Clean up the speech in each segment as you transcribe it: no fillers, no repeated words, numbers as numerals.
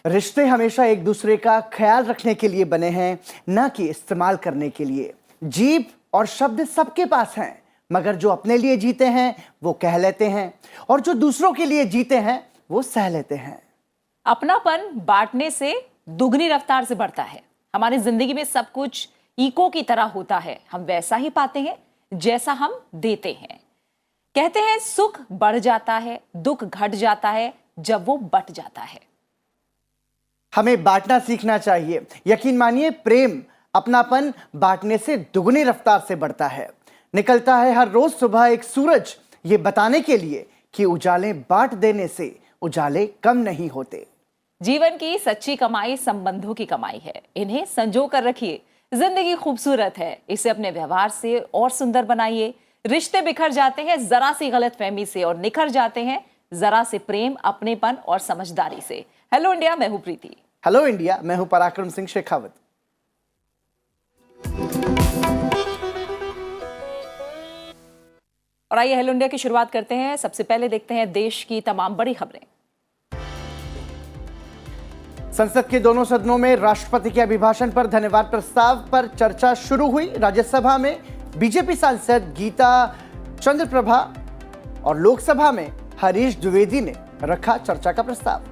रिश्ते हमेशा एक दूसरे का ख्याल रखने के लिए बने हैं, न कि इस्तेमाल करने के लिए। जीभ और शब्द सबके पास हैं, मगर जो अपने लिए जीते हैं वो कह लेते हैं, और जो दूसरों के लिए जीते हैं वो सह लेते हैं। अपनापन बांटने से दुगनी रफ्तार से बढ़ता है। हमारी जिंदगी में सब कुछ इको की तरह होता है, हम वैसा ही पाते हैं जैसा हम देते हैं। कहते हैं सुख बढ़ जाता है, दुख घट जाता है जब वो बट जाता है। हमें बांटना सीखना चाहिए। यकीन मानिए, प्रेम अपनापन बांटने से दुगनी रफ्तार से बढ़ता है। निकलता है हर रोज सुबह एक सूरज, ये बताने के लिए कि उजाले बांट देने से उजाले कम नहीं होते। जीवन की सच्ची कमाई संबंधों की कमाई है, इन्हें संजो कर रखिए। जिंदगी खूबसूरत है, इसे अपने व्यवहार से और सुंदर बनाइए। रिश्ते बिखर जाते हैं जरा सी गलतफहमी से और निखर जाते हैं जरा से प्रेम, अपनेपन और समझदारी से। हेलो इंडिया, मैं हूं प्रीति। हेलो इंडिया, मैं हूं पराक्रम सिंह शेखावत। और आइए हेलो इंडिया की शुरुआत करते हैं। सबसे पहले देखते हैं देश की तमाम बड़ी खबरें। संसद के दोनों सदनों में राष्ट्रपति के अभिभाषण पर धन्यवाद प्रस्ताव पर चर्चा शुरू हुई। राज्यसभा में बीजेपी सांसद गीता चंद्रप्रभा और लोकसभा में हरीश द्विवेदी ने रखा चर्चा का प्रस्ताव।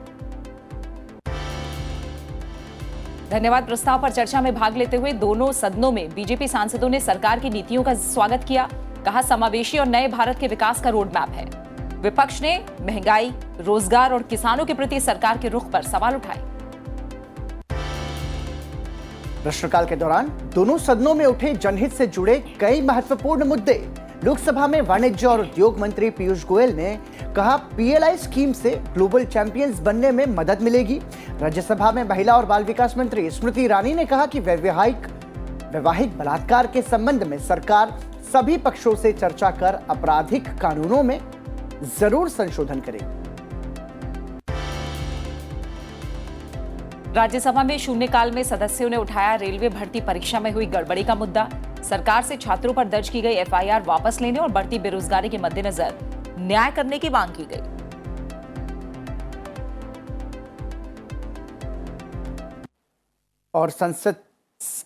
धन्यवाद प्रस्ताव पर चर्चा में भाग लेते हुए दोनों सदनों में बीजेपी सांसदों ने सरकार की नीतियों का स्वागत किया। कहा समावेशी और नए भारत के विकास का रोड मैप है। विपक्ष ने महंगाई, रोजगार और किसानों के प्रति सरकार के रुख पर सवाल उठाए। प्रश्नकाल के दौरान दोनों सदनों में उठे जनहित से जुड़े कई महत्वपूर्ण मुद्दे। लोकसभा में वाणिज्य और उद्योग मंत्री पीयूष गोयल ने कहा पीएलआई स्कीम से ग्लोबल चैंपियंस बनने में मदद मिलेगी। राज्यसभा में महिला और बाल विकास मंत्री स्मृति ईरानी ने कहा कि वैवाहिक बलात्कार के संबंध में सरकार सभी पक्षों से चर्चा कर आपराधिक कानूनों में जरूर संशोधन करेगी। राज्यसभा में शून्यकाल में सदस्यों ने उठाया रेलवे भर्ती परीक्षा में हुई गड़बड़ी का मुद्दा। सरकार से छात्रों पर दर्ज की गई एफआईआर वापस लेने और बढ़ती बेरोजगारी के मद्देनजर न्याय करने की मांग की गई। और संसद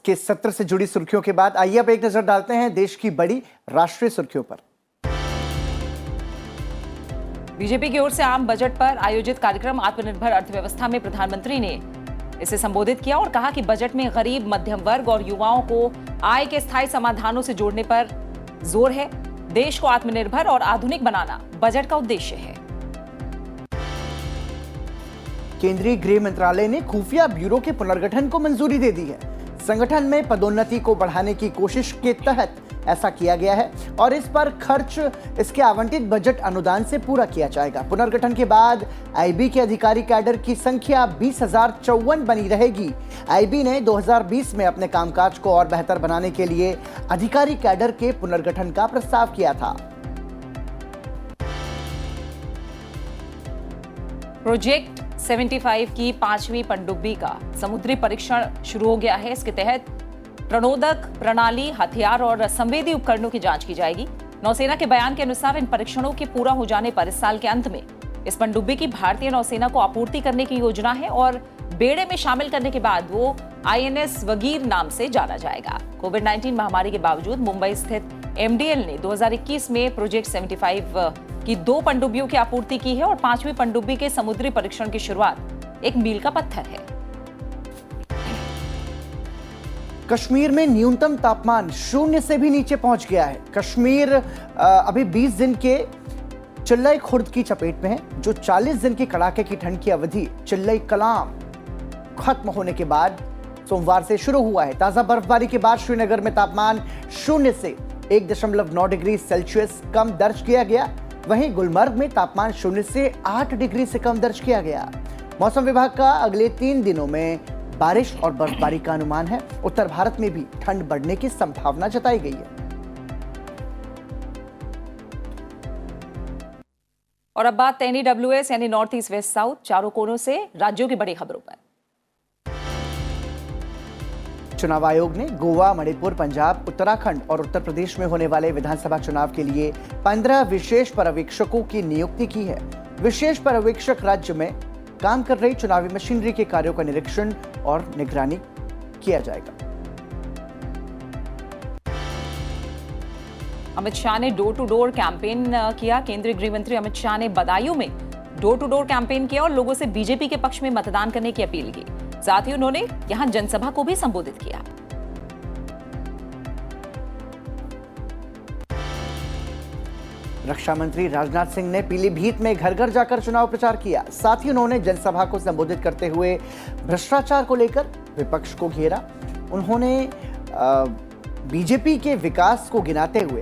के सत्र से जुड़ी सुर्खियों के बाद आइए अब एक नजर डालते हैं देश की बड़ी राष्ट्रीय सुर्खियों पर। बीजेपी की ओर से आम बजट पर आयोजित कार्यक्रम आत्मनिर्भर अर्थव्यवस्था में प्रधानमंत्री ने इसे संबोधित किया और कहा कि बजट में गरीब, मध्यम वर्ग और युवाओं को आय के स्थायी समाधानों से जोड़ने पर जोर है। देश को आत्मनिर्भर और आधुनिक बनाना बजट का उद्देश्य है। केंद्रीय गृह मंत्रालय ने खुफिया ब्यूरो के पुनर्गठन को मंजूरी दे दी है। संगठन में पदोन्नति को बढ़ाने की कोशिश के तहत ऐसा किया गया है और इस पर खर्च इसके आवंटित बजट अनुदान से पूरा किया जाएगा। पुनर्गठन के बाद आईबी के अधिकारी कैडर की संख्या 20,054 बनी रहेगी। आईबी ने 2020 में अपने कामकाज को और बेहतर बनाने के लिए अधिकारी कैडर के पुनर्गठन का प्रस्ताव किया था। प्रोजेक्ट 75 की 5वीं पनडुब्बी का समुद्री परीक्षण शुरू हो गया है। इसके तहत प्रणोदक प्रणाली, हथियार और संवेदी उपकरणों की जांच की जाएगी। नौसेना के बयान के अनुसार इन परीक्षणों के पूरा हो जाने पर इस साल के अंत में इस पनडुब्बी की भारतीय नौसेना को आपूर्ति करने की योजना है और बेड़े में शामिल करने के बाद वो आईएनएस वगीर नाम से जाना जाएगा। कोविड-19 महामारी के बावजूद मुंबई स्थित एमडीएल ने 2021 में प्रोजेक्ट 75 की 2 पनडुब्बियों की आपूर्ति की है और 5वीं पनडुब्बी के समुद्री परीक्षण की शुरुआत एक मील का पत्थर है। कश्मीर में न्यूनतम तापमान 0 से भी नीचे पहुंच गया है। कश्मीर अभी 20 दिन के चिल्लई खुर्द की चपेट में है, जो 40 दिन की कड़ाके की ठंड की अवधि चिल्लई कलाम खत्म होने के बाद सोमवार से शुरू हुआ है। ताजा बर्फबारी के बाद श्रीनगर में तापमान 0 से 1.9 डिग्री सेल्सियस कम दर्ज किया गया। वहीं गुलमर्ग में तापमान 0 से 8 डिग्री से कम दर्ज किया गया। मौसम विभाग का अगले 3 दिनों में बारिश और बर्फबारी का अनुमान है। उत्तर भारत में भी ठंड बढ़ने की संभावना जताई गई है। और अब बात NEWS यानी नॉर्थ ईस्ट वेस्ट साउथ चारों कोनों से राज्यों की बड़ी खबरों पर। चुनाव आयोग ने गोवा, मणिपुर, पंजाब, उत्तराखंड और उत्तर प्रदेश में होने वाले विधानसभा चुनाव के लिए 15 विशेष पर्यवेक्षकों की नियुक्ति की है। विशेष पर्यवेक्षक राज्य में काम कर रही चुनावी मशीनरी के कार्यों का निरीक्षण और निगरानी किया जाएगा। अमित शाह ने डोर टू डोर कैंपेन किया। केंद्रीय गृह मंत्री अमित शाह ने बदायूं में डोर टू डोर कैंपेन किया और लोगों से बीजेपी के पक्ष में मतदान करने की अपील की। साथ ही उन्होंने यहां जनसभा को भी संबोधित किया। रक्षा मंत्री राजनाथ सिंह ने पीलीभीत में घर घर जाकर चुनाव प्रचार किया। साथ ही उन्होंने जनसभा को संबोधित करते हुए भ्रष्टाचार को लेकर विपक्ष को घेरा। उन्होंने बीजेपी के विकास को गिनाते हुए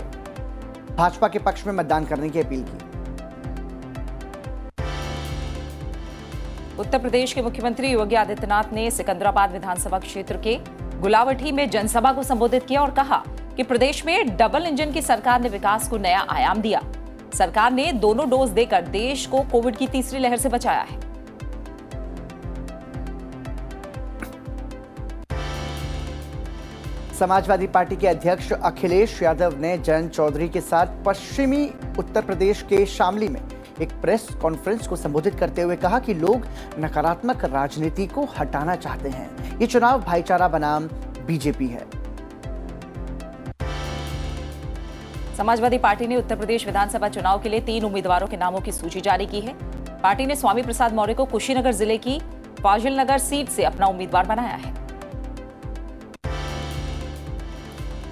भाजपा के पक्ष में मतदान करने की अपील की। उत्तर प्रदेश के मुख्यमंत्री योगी आदित्यनाथ ने सिकंदराबाद विधानसभा क्षेत्र के गुलावटी में जनसभा को संबोधित किया और कहा कि प्रदेश में डबल इंजन की सरकार ने विकास को नया आयाम दिया। सरकार ने दोनों डोज देकर देश को कोविड की तीसरी लहर से बचाया है। समाजवादी पार्टी के अध्यक्ष अखिलेश यादव ने जयंत चौधरी के साथ पश्चिमी उत्तर प्रदेश के शामली में एक प्रेस कॉन्फ्रेंस को संबोधित करते हुए कहा कि लोग नकारात्मक राजनीति को हटाना चाहते हैं। ये चुनाव भाईचारा बनाम बीजेपी है। समाजवादी पार्टी ने उत्तर प्रदेश विधानसभा चुनाव के लिए 3 उम्मीदवारों के नामों की सूची जारी की है। पार्टी ने स्वामी प्रसाद मौर्य को कुशीनगर जिले की फाजिल नगर सीट से अपना उम्मीदवार बनाया है।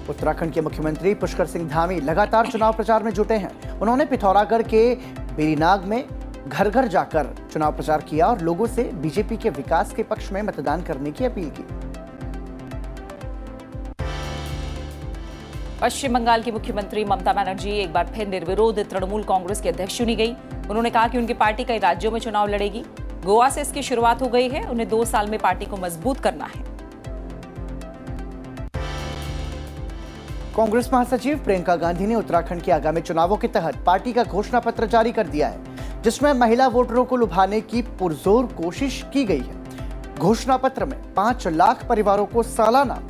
उत्तराखंड के मुख्यमंत्री पुष्कर सिंह धामी लगातार चुनाव प्रचार में जुटे हैं। उन्होंने पिथौरागढ़ के बेरीनाग में घर घर जाकर चुनाव प्रचार किया और लोगों से बीजेपी के विकास के पक्ष में मतदान करने की अपील की। पश्चिम बंगाल की मुख्यमंत्री ममता बनर्जी एक बार फिर निर्विरोध तृणमूल कांग्रेस के अध्यक्ष चुनी गई। उन्होंने कहा कि उनकी पार्टी कई राज्यों में चुनाव लड़ेगी। गोवा से इसकी शुरुआत हो गई है। उन्हें 2 साल में पार्टी को मजबूत करना है। कांग्रेस महासचिव प्रियंका गांधी ने उत्तराखंड के आगामी चुनावों के तहत पार्टी का घोषणा पत्र जारी कर दिया है, जिसमें महिला वोटरों को लुभाने की पुरजोर कोशिश की गई है। घोषणा पत्र में 5 लाख परिवारों को सालाना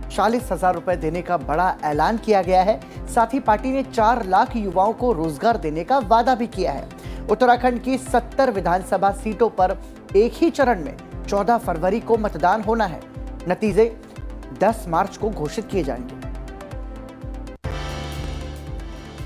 40,000 रुपए देने का बड़ा ऐलान किया गया है। साथ ही पार्टी ने 4 लाख युवाओं को रोजगार देने का वादा भी किया है। उत्तराखंड की 70 विधानसभा सीटों पर एक ही चरण में 14 फरवरी को मतदान होना है। नतीजे 10 मार्च को घोषित किए जाएंगे।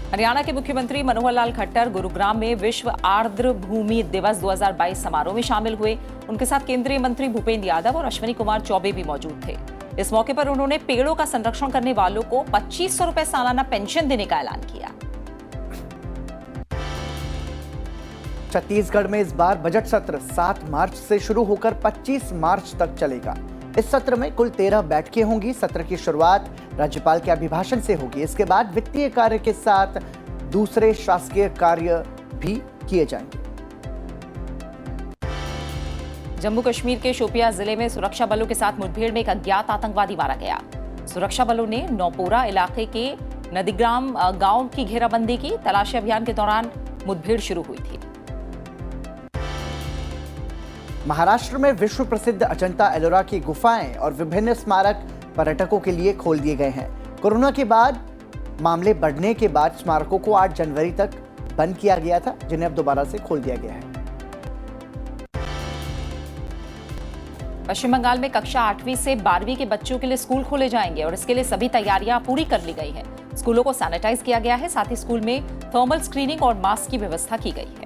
हरियाणा के मुख्यमंत्री मनोहर लाल खट्टर गुरुग्राम में विश्व आर्द्र भूमि दिवस 2022 समारोह में शामिल हुए। उनके साथ केंद्रीय मंत्री भूपेंद्र यादव और अश्विनी कुमार चौबे भी मौजूद थे। इस मौके पर उन्होंने पेड़ों का संरक्षण करने वालों को 2500 रुपए सालाना पेंशन देने का ऐलान किया। छत्तीसगढ़ में इस बार बजट सत्र 7 मार्च से शुरू होकर 25 मार्च तक चलेगा। इस सत्र में कुल 13 बैठकें होंगी। सत्र की शुरुआत राज्यपाल के अभिभाषण से होगी। इसके बाद वित्तीय कार्य के साथ दूसरे शासकीय कार्य भी किए जाएंगे। जम्मू कश्मीर के शोपियां जिले में सुरक्षा बलों के साथ मुठभेड़ में एक अज्ञात आतंकवादी मारा गया। सुरक्षा बलों ने नौपोरा इलाके के नदीग्राम गांव की घेराबंदी की। तलाशी अभियान के दौरान मुठभेड़ शुरू हुई थी। महाराष्ट्र में विश्व प्रसिद्ध अजंता एलोरा की गुफाएं और विभिन्न स्मारक पर्यटकों के लिए खोल दिए गए हैं। कोरोना के बाद मामले बढ़ने के बाद स्मारकों को 8 जनवरी तक बंद किया गया था, जिन्हें अब दोबारा से खोल दिया गया है। पश्चिम बंगाल में कक्षा 8वीं से 12वीं के बच्चों के लिए स्कूल खोले जाएंगे और इसके लिए सभी तैयारियां पूरी कर ली गई हैं। स्कूलों को सैनिटाइज किया गया है। साथ ही स्कूल में थर्मल स्क्रीनिंग और मास्क की व्यवस्था की गई है।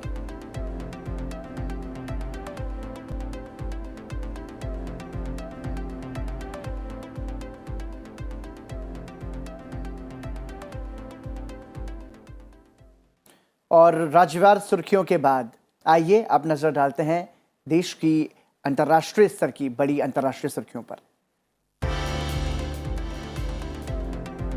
और राज्यवार सुर्खियों के बाद आइए अब नजर डालते हैं देश की अंतर्राष्ट्रीय स्तर की बड़ी अंतर्राष्ट्रीय सुर्खियों पर।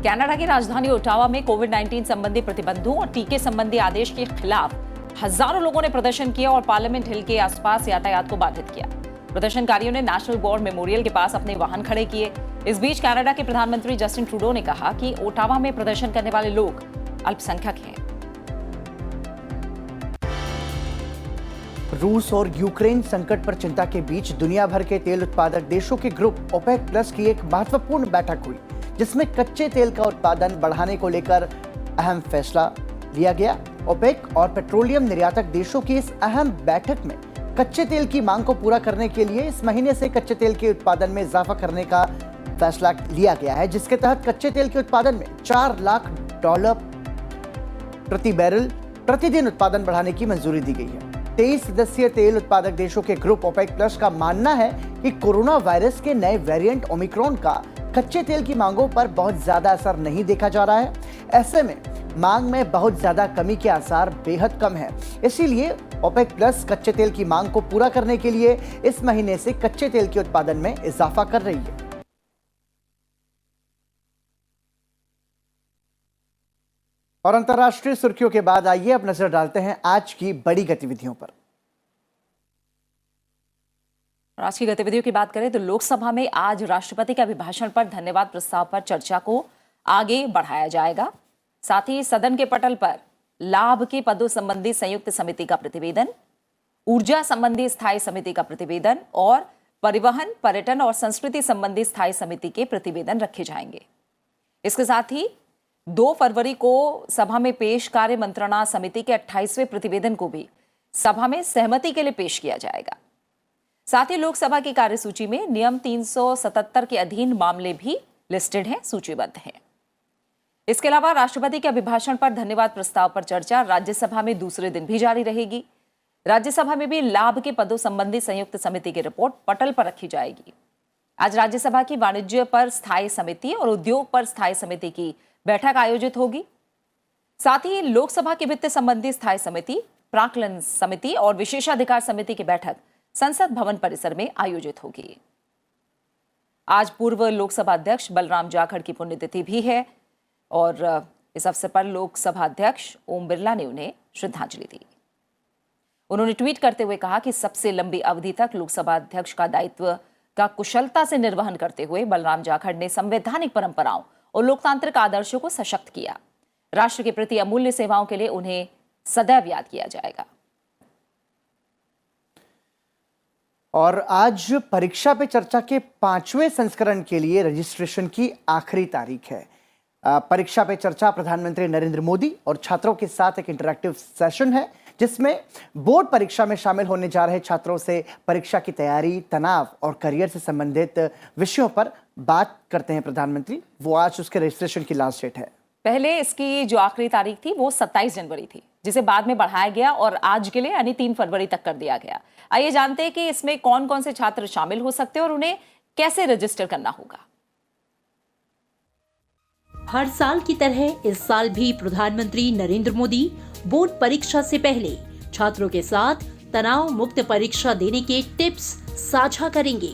कनाडा की राजधानी ओटावा में कोविड-19 संबंधी प्रतिबंधों और टीके संबंधी आदेश के खिलाफ हजारों लोगों ने प्रदर्शन किया और पार्लियामेंट हिल के आसपास यातायात को बाधित किया। प्रदर्शनकारियों ने नेशनल वॉर मेमोरियल के पास अपने वाहन खड़े किए। इस बीच कनाडा के प्रधानमंत्री जस्टिन ट्रूडो ने कहा कि ओटावा में प्रदर्शन करने वाले लोग अल्पसंख्यक हैं। रूस और यूक्रेन संकट पर चिंता के बीच दुनिया भर के तेल उत्पादक देशों के ग्रुप ओपेक प्लस की एक महत्वपूर्ण बैठक हुई, जिसमें कच्चे तेल का उत्पादन बढ़ाने को लेकर अहम फैसला लिया गया। ओपेक और पेट्रोलियम निर्यातक देशों की इस अहम बैठक में कच्चे तेल की मांग को पूरा करने के लिए इस महीने से कच्चे तेल के उत्पादन में इजाफा करने का फैसला लिया गया है, जिसके तहत कच्चे तेल के उत्पादन में $4 लाख प्रति बैरल प्रतिदिन उत्पादन बढ़ाने की मंजूरी दी गई है। 23 सदस्यीय तेल उत्पादक देशों के ग्रुप ओपेक प्लस का मानना है कि कोरोना वायरस के नए वेरिएंट ओमिक्रॉन का कच्चे तेल की मांगों पर बहुत ज्यादा असर नहीं देखा जा रहा है। ऐसे में मांग में बहुत ज्यादा कमी के आसार बेहद कम है। इसीलिए ओपेक प्लस कच्चे तेल की मांग को पूरा करने के लिए इस महीने से कच्चे तेल के उत्पादन में इजाफा कर रही है। और अंतर्राष्ट्रीय सुर्खियों के बाद आइए अब नजर डालते हैं आज की बड़ी गतिविधियों पर। आज की गतिविधियों की बात करें तो लोकसभा में आज राष्ट्रपति के अभिभाषण पर धन्यवाद प्रस्ताव पर चर्चा को आगे बढ़ाया जाएगा। साथ ही सदन के पटल पर लाभ के पदों संबंधी संयुक्त समिति का प्रतिवेदन, ऊर्जा संबंधी स्थायी समिति का प्रतिवेदन और परिवहन, पर्यटन और संस्कृति संबंधी स्थायी समिति के प्रतिवेदन रखे जाएंगे। इसके साथ ही 2 फरवरी को सभा में पेश कार्य मंत्रणा समिति के 28वें प्रतिवेदन को भी सभा में सहमति के लिए पेश किया जाएगा। साथ ही लोकसभा की कार्यसूची में नियम 377 के अधीन मामले भी लिस्टेड हैं, सूचीबद्ध हैं। इसके अलावा राष्ट्रपति के अभिभाषण पर धन्यवाद प्रस्ताव पर चर्चा राज्यसभा में दूसरे दिन भी जारी रहेगी। राज्यसभा में भी लाभ के पदों संबंधी संयुक्त समिति की रिपोर्ट पटल पर रखी जाएगी। आज राज्यसभा की वाणिज्य पर स्थायी समिति और उद्योग पर स्थायी समिति की बैठक आयोजित होगी। साथ ही लोकसभा की वित्त संबंधी स्थायी समिति, प्राक्कलन समिति और विशेषाधिकार समिति की बैठक संसद भवन परिसर में आयोजित होगी। आज पूर्व लोकसभा अध्यक्ष बलराम जाखड़ की पुण्यतिथि भी है और इस अवसर पर लोकसभा अध्यक्ष ओम बिरला ने उन्हें श्रद्धांजलि दी। उन्होंने ट्वीट करते हुए कहा कि सबसे लंबी अवधि तक लोकसभा अध्यक्ष का दायित्व का कुशलता से निर्वहन करते हुए बलराम जाखड़ ने संवैधानिक परंपराओं और लोकतांत्रिक आदर्शों को सशक्त किया। राष्ट्र के प्रति अमूल्य सेवाओं के लिए उन्हें सदैव याद किया जाएगा। और आज परीक्षा पे चर्चा के 5वें संस्करण के लिए रजिस्ट्रेशन की आखिरी तारीख है। परीक्षा पे चर्चा प्रधानमंत्री नरेंद्र मोदी और छात्रों के साथ एक इंटरैक्टिव सेशन है, जिसमें बोर्ड परीक्षा में शामिल होने जा रहे छात्रों से परीक्षा की तैयारी, तनाव और करियर से संबंधित विषयों पर बात करते हैं प्रधानमंत्री। वो आज उसके रजिस्ट्रेशन की लास्ट डेट है। पहले इसकी जो आखिरी तारीख थी वो 27 जनवरी थी, जिसे बाद में बढ़ाया गया और आज के लिए यानी 3 फरवरी तक कर दिया गया। आइए जानते हैं कि इसमें कौन कौन से छात्र शामिल हो सकते हैं और उन्हें कैसे रजिस्टर करना होगा। हर साल की तरह इस साल भी प्रधानमंत्री नरेंद्र मोदी बोर्ड परीक्षा से पहले छात्रों के साथ तनाव मुक्त परीक्षा देने के टिप्स साझा करेंगे।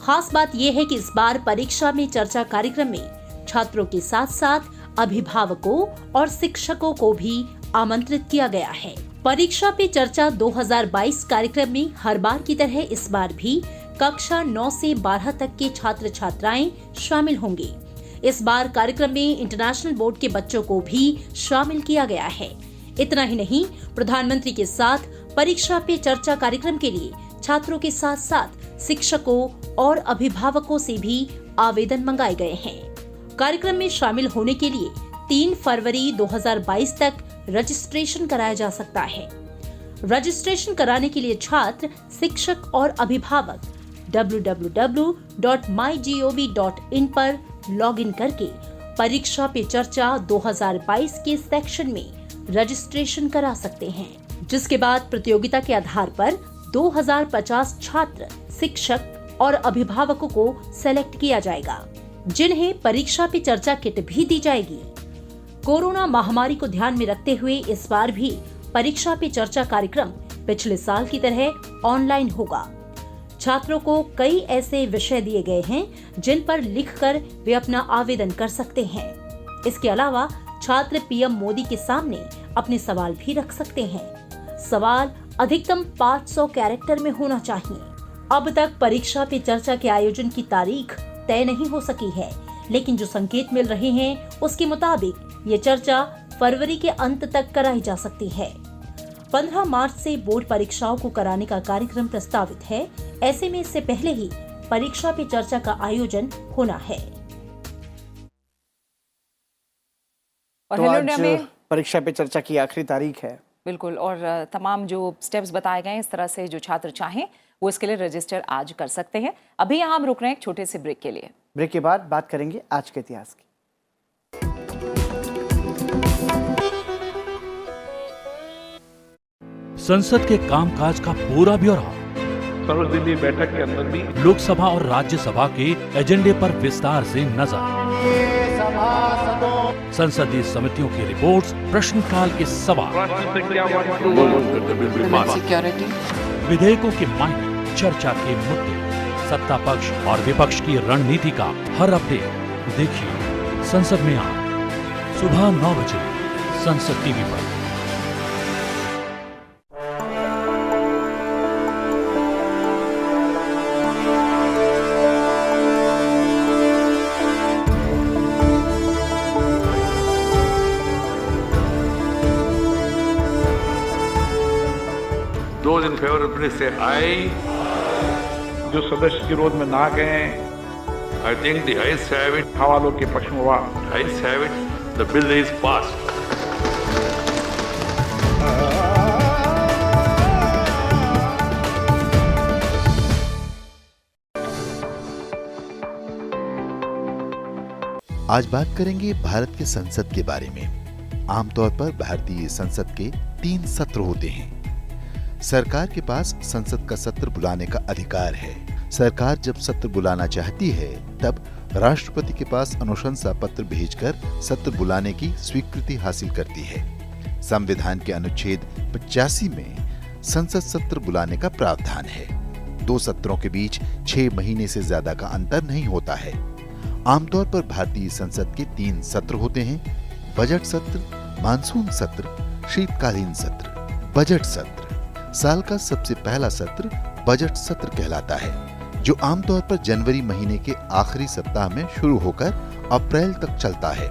खास बात यह है कि इस बार परीक्षा में चर्चा कार्यक्रम में छात्रों के साथ साथ अभिभावकों और शिक्षकों को भी आमंत्रित किया गया है। परीक्षा पे चर्चा 2022 कार्यक्रम में हर बार की तरह इस बार भी कक्षा 9 से 12 तक के छात्र छात्राएं शामिल होंगे। इस बार कार्यक्रम में इंटरनेशनल बोर्ड के बच्चों को भी शामिल किया गया है। इतना ही नहीं, प्रधानमंत्री के साथ परीक्षा पे चर्चा कार्यक्रम के लिए छात्रों के साथ साथ शिक्षकों और अभिभावकों से भी आवेदन मंगाए गए हैं। कार्यक्रम में शामिल होने के लिए 3 फरवरी 2022 तक रजिस्ट्रेशन कराया जा सकता है। रजिस्ट्रेशन कराने के लिए छात्र, शिक्षक और अभिभावक www.mygov.in पर लॉगिन करके परीक्षा पे चर्चा 2022 के सेक्शन में रजिस्ट्रेशन करा सकते हैं, जिसके बाद प्रतियोगिता के आधार पर 2050 छात्र, शिक्षक और अभिभावकों को सेलेक्ट किया जाएगा, जिन्हें परीक्षा पे चर्चा किट भी दी जाएगी। कोरोना महामारी को ध्यान में रखते हुए इस बार भी परीक्षा पे चर्चा कार्यक्रम पिछले साल की तरह ऑनलाइन होगा। छात्रों को कई ऐसे विषय दिए गए हैं जिन पर लिखकर वे अपना आवेदन कर सकते हैं। इसके अलावा छात्र पीएम मोदी के सामने अपने सवाल भी रख सकते हैं। सवाल अधिकतम 500 कैरेक्टर में होना चाहिए। अब तक परीक्षा पे चर्चा के आयोजन की तारीख तय नहीं हो सकी है, लेकिन जो संकेत मिल रहे हैं उसके मुताबिक ये चर्चा फरवरी के अंत तक कराई जा सकती है। 15 मार्च से बोर्ड परीक्षाओं को कराने का कार्यक्रम प्रस्तावित है। ऐसे में इससे पहले ही परीक्षा पे चर्चा का आयोजन होना है। और तो आज परीक्षा पे चर्चा की आखिरी तारीख है। बिल्कुल, और तमाम जो स्टेप्स बताए गए हैं, इस तरह से जो छात्र चाहें वो इसके लिए रजिस्टर आज कर सकते हैं। अभी यहाँ हम रुक रहे हैं एक छोटे से ब्रेक के लिए। ब्रेक के बाद बात करेंगे आज के इतिहास की। संसद के कामकाज का पूरा ब्यौरा, सर्वदलीय बैठक के अंदर भी लोकसभा और राज्यसभा के एजेंडे पर विस्तार से नजर, संसदीय समितियों की रिपोर्ट्स, प्रश्नकाल के सवाल, राष्ट्र से क्या विधेयकों के मायने, चर्चा के मुद्दे, सत्ता पक्ष और विपक्ष की रणनीति का हर अपडेट देखिए संसद में आज सुबह 9 बजे संसद टीवी पर। Those in favor please say aye. जो सदस्य विरोध में ना गए, I think the ayes have it. हवालों के पक्ष में हुआ। Ayes have it. The bill is passed. आज बात करेंगे भारत के संसद के बारे में। आमतौर पर भारतीय संसद के 3 सत्र होते हैं। सरकार के पास संसद का सत्र बुलाने का अधिकार है। सरकार जब सत्र बुलाना चाहती है तब राष्ट्रपति के पास अनुशंसा पत्र भेजकर सत्र बुलाने की स्वीकृति हासिल करती है। संविधान के अनुच्छेद 85 में संसद सत्र बुलाने का प्रावधान है। 2 सत्रों के बीच 6 महीने से ज्यादा का अंतर नहीं होता है। आमतौर पर भारतीय संसद के 3 सत्र होते हैं: बजट सत्र, मानसून सत्र, शीतकालीन सत्र। बजट सत्र साल का सबसे पहला सत्र बजट सत्र कहलाता है, जो आमतौर पर जनवरी महीने के आखिरी सप्ताह में शुरू होकर अप्रैल तक चलता है।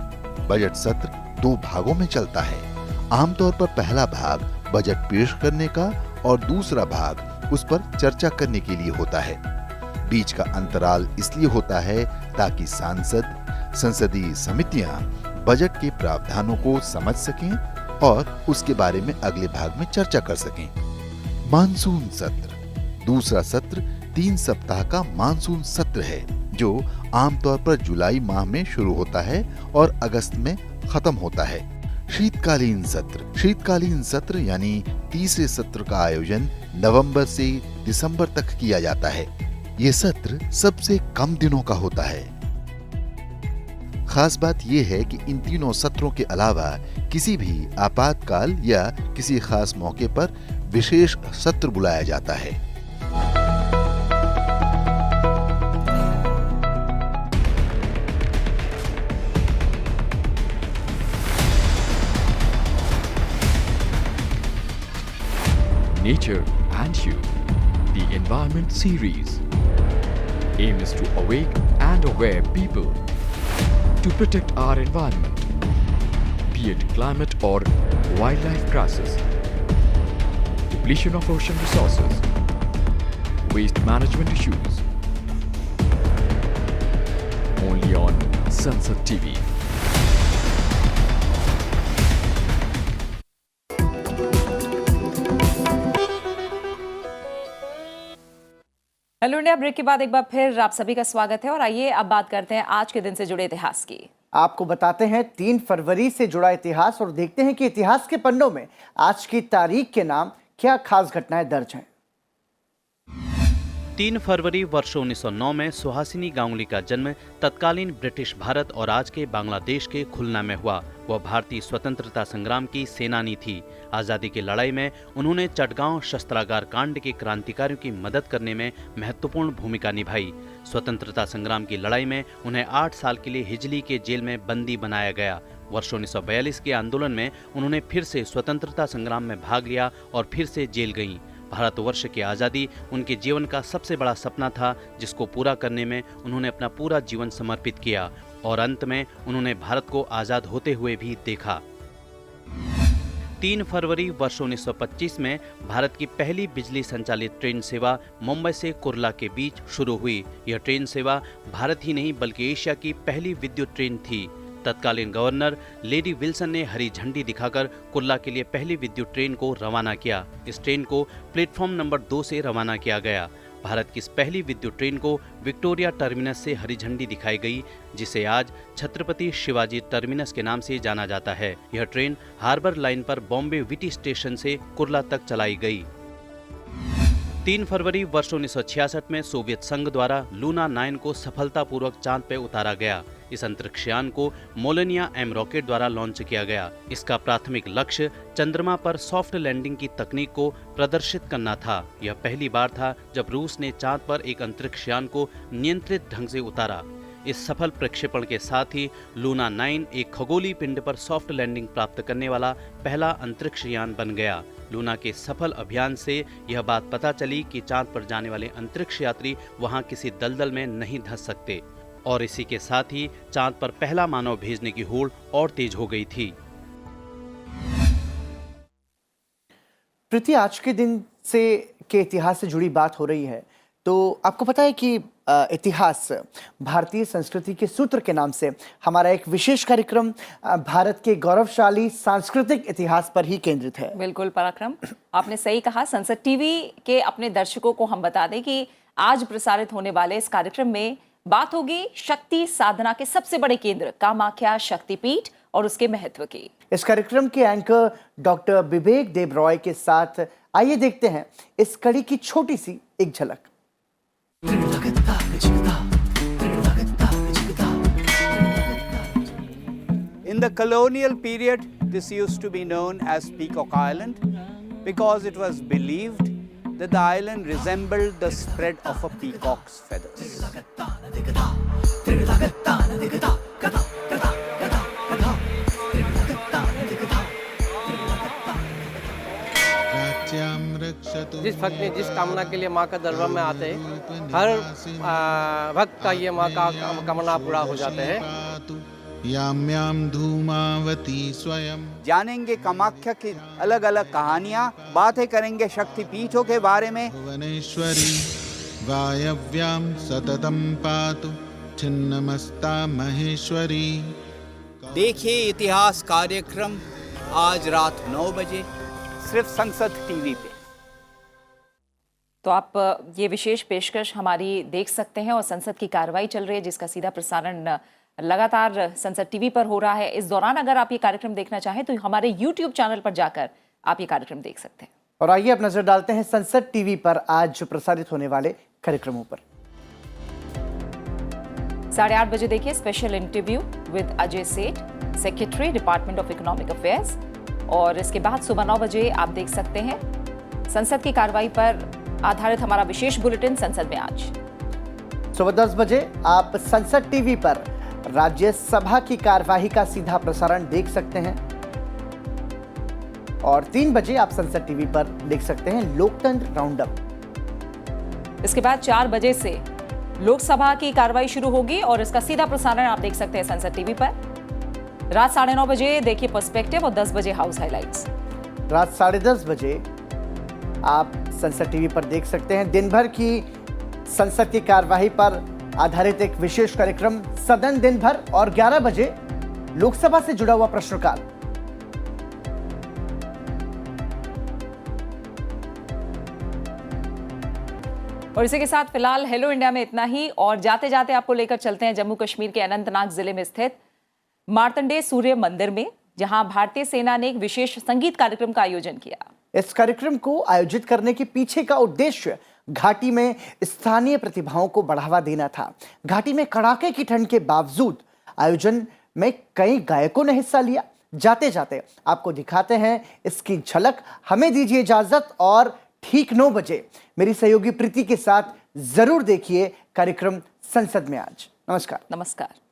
बजट सत्र 2 भागों में चलता है। आमतौर पर पहला भाग बजट पेश करने का और दूसरा भाग उस पर चर्चा करने के लिए होता है। बीच का अंतराल इसलिए होता है ताकि सांसद, संसदीय समितियां बजट के प्रावधानों को समझ सकें और उसके बारे में अगले भाग में चर्चा कर सकें। मानसून सत्र दूसरा सत्र 3 सप्ताह का मानसून सत्र है, जो आमतौर पर जुलाई माह में शुरू होता है और अगस्त में खत्म होता है। शीतकालीन सत्र यानी तीसरे सत्र का आयोजन नवंबर से दिसंबर तक किया जाता है। ये सत्र सबसे कम दिनों का होता है। खास बात यह है कि इन तीनों सत्रों के अलावा किसी भी आपातकाल या किसी खास मौके पर विशेष सत्र बुलाया जाता है। Nature and You, the Environment Series, aim is to awake and aware people to protect our environment, be it climate or wildlife crisis, depletion of ocean resources, waste management issues. Only on Sansad TV. Hello India break के बाद एक बार फिर आप सभी का स्वागत है और आइए अब बात करते हैं आज के दिन से जुड़े इतिहास की। आपको बताते हैं 3 फरवरी से जुड़ा इतिहास और देखते हैं कि इतिहास के पन्नों में आज की तारीख के नाम क्या खास घटनाएं दर्ज हैं। 3 फरवरी वर्ष 1909 में सुहासिनी गांगुली का जन्म तत्कालीन ब्रिटिश भारत और आज के बांग्लादेश के खुलना में हुआ। वह भारतीय स्वतंत्रता संग्राम की सेनानी थी। आज़ादी की लड़ाई में उन्होंने चटगांव शस्त्रागार कांड के क्रांतिकारियों की मदद करने में महत्वपूर्ण भूमिका निभाई। स्वतंत्रता संग्राम की लड़ाई में उन्हें 8 साल के लिए हिजली के जेल में बंदी बनाया गया। वर्ष 1942 के आंदोलन में उन्होंने फिर से स्वतंत्रता संग्राम में भाग लिया और फिर से जेल गईं। भारतवर्ष की आज़ादी उनके जीवन का सबसे बड़ा सपना था, जिसको पूरा करने में उन्होंने अपना पूरा जीवन समर्पित किया और अंत में उन्होंने भारत को आज़ाद होते हुए भी देखा। 3 फरवरी वर्ष 1925 में भारत की पहली बिजली संचालित ट्रेन सेवा मुंबई से कुर्ला के बीच शुरू हुई। यह ट्रेन सेवा भारत ही नहीं बल्कि एशिया की पहली विद्युत ट्रेन थी। तत्कालीन गवर्नर लेडी विल्सन ने हरी झंडी दिखाकर कुर्ला के लिए पहली विद्युत ट्रेन को रवाना किया। इस ट्रेन को प्लेटफॉर्म नंबर 2 से रवाना किया गया। भारत की इस पहली विद्युत ट्रेन को विक्टोरिया टर्मिनस से हरी झंडी दिखाई गई, जिसे आज छत्रपति शिवाजी टर्मिनस के नाम से जाना जाता है। यह ट्रेन हार्बर लाइन पर बॉम्बे विटी स्टेशन से कुर्ला तक चलाई गई। 3 फरवरी वर्ष 1966 में सोवियत संघ द्वारा लूना 9 को सफलतापूर्वक चांद पर उतारा गया। इस अंतरिक्ष यान को मोलेनिया M रॉकेट द्वारा लॉन्च किया गया। इसका प्राथमिक लक्ष्य चंद्रमा पर सॉफ्ट लैंडिंग की तकनीक को प्रदर्शित करना था। यह पहली बार था जब रूस ने चांद पर एक अंतरिक्ष यान को नियंत्रित ढंग से उतारा। इस सफल प्रक्षेपण के साथ ही लूना 9 एक खगोलीय पिंड पर सॉफ्ट लैंडिंग प्राप्त करने वाला पहला अंतरिक्ष यान बन गया। लूना के सफल अभियान से यह बात पता चली कि चांद पर जाने वाले अंतरिक्ष यात्री वहां किसी दलदल में नहीं धंस सकते, और इसी के साथ ही चांद पर पहला मानव भेजने की होड़ और तेज हो गई थी। प्रीति, आज के दिन के इतिहास से जुड़ी बात हो रही है, तो आपको पता है कि इतिहास भारतीय संस्कृति के सूत्र के नाम से हमारा एक विशेष कार्यक्रम भारत के गौरवशाली सांस्कृतिक इतिहास पर ही केंद्रित है। बिल्कुल पराक्रम, आपने सही कहा। संसद टीवी के अपने दर्शकों को हम बता दें कि आज प्रसारित होने वाले इस कार्यक्रम में बात होगी शक्ति साधना के सबसे बड़े केंद्र कामाख्या शक्तिपीठ और उसके महत्व की। इस कार्यक्रम के एंकर डॉक्टर विवेक देब रॉय के साथ आइए देखते हैं इस कड़ी की छोटी सी एक झलक। In the colonial period, this used to be known as Peacock Island because it was believed that the island resembled the spread of a peacock's feathers. जिस भक्त ने जिस कामना के लिए माँ का दरबार में आते हैं, हर भक्त का ये माँ का कामना पूरा हो जाते हैं। याम्याम धूमावती स्वयं। जानेंगे कामाख्या की अलग अलग कहानियाँ, बातें करेंगे शक्तिपीठों के बारे में। भुवनेश्वरी वायव्याम सततम पातु छिन्नमस्ता महेश्वरी। देखिए इतिहास कार्यक्रम आज रात 9 बजे सिर्फ संसद टीवी पे। तो आप ये विशेष पेशकश हमारी देख सकते हैं, और संसद की कार्रवाई चल रही है जिसका सीधा प्रसारण लगातार संसद टीवी पर हो रहा है। इस दौरान अगर आप ये कार्यक्रम देखना चाहें तो हमारे YouTube चैनल पर जाकर आप ये कार्यक्रम देख सकते हैं। और आइए अब नजर डालते हैं संसद टीवी पर आज प्रसारित होने वाले कार्यक्रमों पर। 8:30 बजे देखिए स्पेशल इंटरव्यू विद अजय सेठ, secretary department of economic affairs. और इसके बाद सुबह 9 बजे आप देख सकते हैं संसद की कार्रवाई पर आधारित हमारा विशेष बुलेटिन संसद में आज। सुबह 10 बजे आप संसद टीवी पर राज्यसभा की कार्यवाही का सीधा प्रसारण देख सकते हैं, और 3 बजे आप संसद टीवी पर देख सकते हैं लोकतंत्र राउंडअप। इसके बाद 4 बजे से लोकसभा की कार्रवाई शुरू होगी और इसका सीधा प्रसारण आप देख सकते हैं संसद टीवी पर। रात 9:30 बजे देखिए पर्सपेक्टिव, और 10 बजे हाउस हाइलाइट्स। रात 10:30 बजे आप संसद टीवी पर देख सकते हैं दिन भर की संसद की कार्यवाही पर आधारित एक विशेष कार्यक्रम सदन दिन भर, और 11 बजे लोकसभा से जुड़ा हुआ प्रश्नकाल। और इसी के साथ फिलहाल हेलो इंडिया में इतना ही, और जाते जाते आपको लेकर चलते हैं जम्मू कश्मीर के अनंतनाग जिले में स्थित मार्तंडे सूर्य मंदिर में, जहां भारतीय सेना ने एक विशेष संगीत कार्यक्रम का आयोजन किया। इस कार्यक्रम को आयोजित करने के पीछे का उद्देश्य घाटी में स्थानीय प्रतिभाओं को बढ़ावा देना था। घाटी में कड़ाके की ठंड के बावजूद आयोजन में कई गायकों ने हिस्सा लिया। जाते जाते आपको दिखाते हैं इसकी झलक। हमें दीजिए इजाजत, और ठीक 9 बजे मेरी सहयोगी प्रीति के साथ जरूर देखिए कार्यक्रम संसद में आज। नमस्कार। नमस्कार।